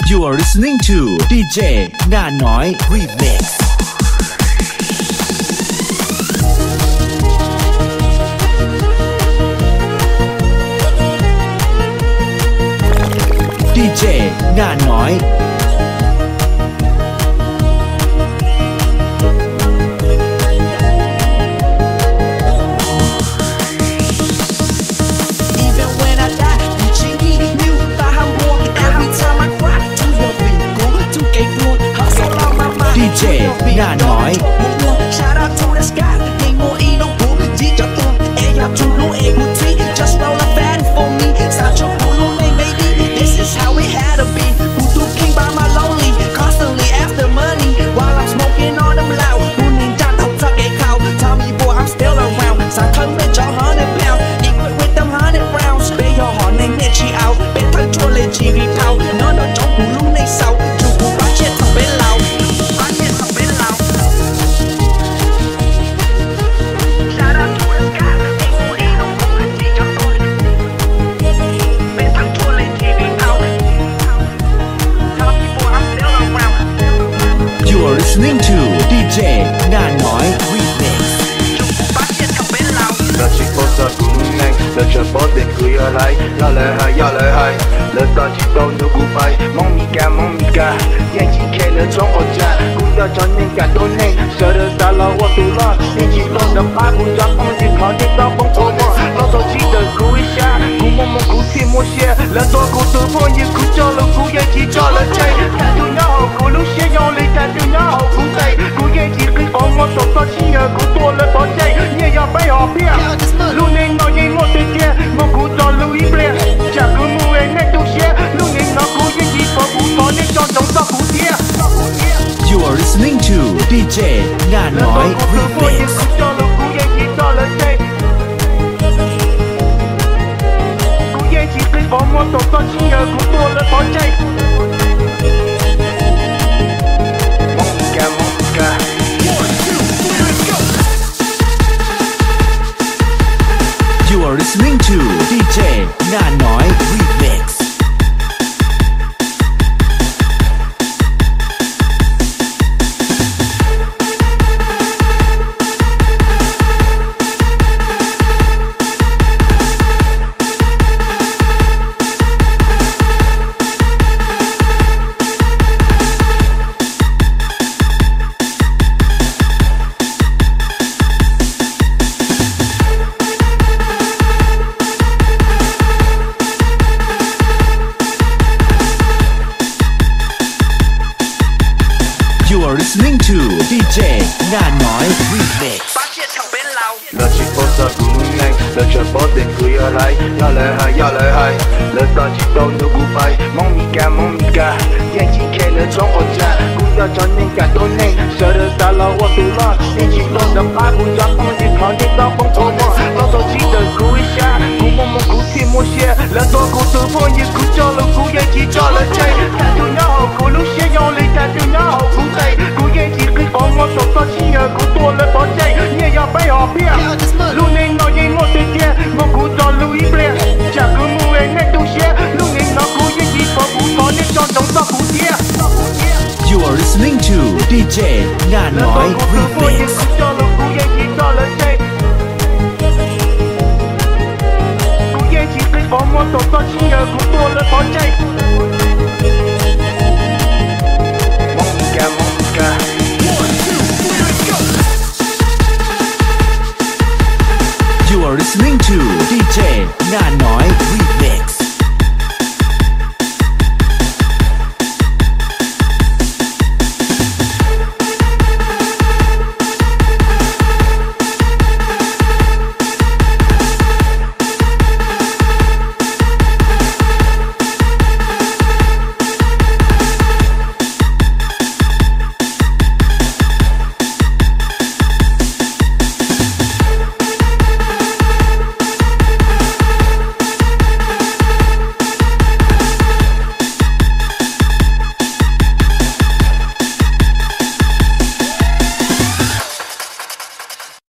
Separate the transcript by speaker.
Speaker 1: You are listening to DJ Nga Nói Remix. DJ Nga Nói. DJ Nga Nói.
Speaker 2: Shout out to the sky, ain't more in no book. Chỉ cho tôi, em gặp chung lũ em một tí. Just roll a fan for me. Sao cho cô luôn này, baby. This is how it had to be. Who king by my lonely, constantly after money. While I'm smoking on them loud. Who need John không cho cái khao. Tell me boy I'm still around. Sao thân bên cho 100 pounds. Equal with them 100 rounds. Bây giờ họ này nghe chị out. Bên thân chua lên chỉ vì thao. Nó trong cú lũ này sau. Chú cú bắt chết thằng bên lao.
Speaker 1: You are listening to DJ Nga Nói Remix.
Speaker 3: Là chỉ có giờ cũng nhanh, là chờ bỏ tiền cười ở lại, là lời hay, là ta chỉ đâu nữa cũng phải, mong mi ca, yang chỉ kể là trong ổ cha, cũng đã cho nên cả tôi nhanh, sợ được ta lo qua tù lo, nhưng chỉ lo đập phá cũng cho phong chỉ khó để tao bóng thô mò, lo tôi chỉ đời cú ít cha, cũng mong cú thêm mua xe, là tôi cú từ phong như cú cho là cú yang chỉ cho là chơi, ta từ nhỏ hậu cú lúc xe nhau lên ta từ nhỏ hậu cú tay, cú yang chỉ cứ có một số tôi chỉ nhờ cú tua là bỏ chạy, nhẹ nhàng bay họ phía. Luôn nên nói gì ngồi tên kia, ngồi cú cho Louis Blair. Chả cứ mua em ngay tu xe, luôn nên nó cú những gì có cú có nên cho giống cho cú kia.
Speaker 1: You are listening to DJ Nga Nói Remix.
Speaker 3: Cú cho là cú yang chỉ cho là chơi. Cú yang chỉ cứ có một số to chỉ nhờ cú tua là bỏ chạy. Mong ca.
Speaker 1: You are listening to DJ Nga Nói Remix. You are listening to DJ Nga Nói Remix.
Speaker 3: Là chỉ có giờ cũng nhanh, là chờ bỏ tiền cười ở lại, là lời hay, là ta chỉ đâu nữa cũng phải, mong mi ca, yang chỉ kể là trong ổ cha, cũng đã cho nên cả tôi nhanh, sợ được ta lo qua tù lo, nhưng chỉ lo đập phá cũng cho phong chỉ khó để tao bóng thô mò, lo tôi chỉ đời cú ít xa, cũng mong cú thêm mua xe, là tôi cú từ phong như cú cho là cú yang chỉ cho là chơi, ta từ nhỏ hậu cú lúc xe nhau lên ta từ nhỏ hậu cú tay, cú yang chỉ cứ có một số to chỉ nhờ cú tua là bỏ chạy, nhẹ nhàng bay họ phía. Luôn nên nói gì ngồi tên kia, ngồi cú cho Louis Blair. Chả cứ mua em ngay tu xe, luôn nên nó cú những gì có cú có nên cho giống cho cú kia.
Speaker 1: You are listening to DJ Nga Nói Remix.
Speaker 3: Cú cho là cú yang chỉ cho là chơi. Cú yang chỉ cứ có một số to chỉ nhờ cú tua là bỏ chạy. Mong ca.
Speaker 1: You are listening to DJ Nga Nói